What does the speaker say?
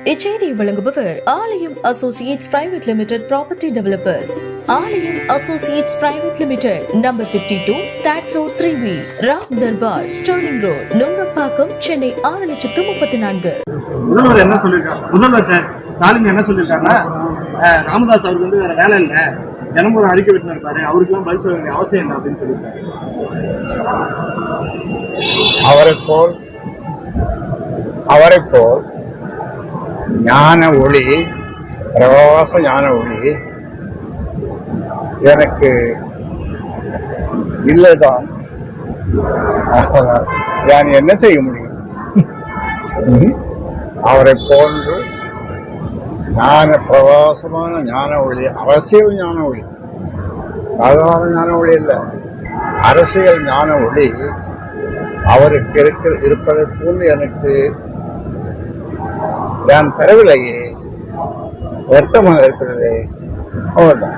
இச்செய்தியை வழங்குபவர் Aalayam associates private limited property developers. Aalayam associates private limited, number 52, third floor, 3B, Ram Darbar, Sterling road, Nungambakkam, Chennai 6,34,000. முதல்வர் என்ன சொல்லியிருக்காங்க? முதல்வர் சார் ஸ்டாலின் என்ன சொல்லியிருக்காங்கன்னா, ராமதாஸ் அவருக்கு வந்து வேற வேலை இல்லை, தினமும் ஒரு அறிக்கை விட்டு இருப்பாரு, அவருக்கெல்லாம் பதில் சொல்ல வேண்டிய அவசியம் இல்லை அப்படின்னு சொல்லியிருக்காரு. அவரை போல் ஞான ஒளி, பிரகாச ஞான ஒளி எனக்கு இல்லைதான். நான் என்ன செய்ய முடியும்? அவரை போன்று ஞான பிரகாசமான ஞான ஒளி, அரசியல் ஞான ஒளி, சாதாரண ஞான ஒளி இல்லை, அரசியல் ஞான ஒளி அவருக்கு இருப்பதை போன்று எனக்கு நான் பெறவில்லையே, வருத்தமாக இருக்கிறது. அவ்வளவுதான்.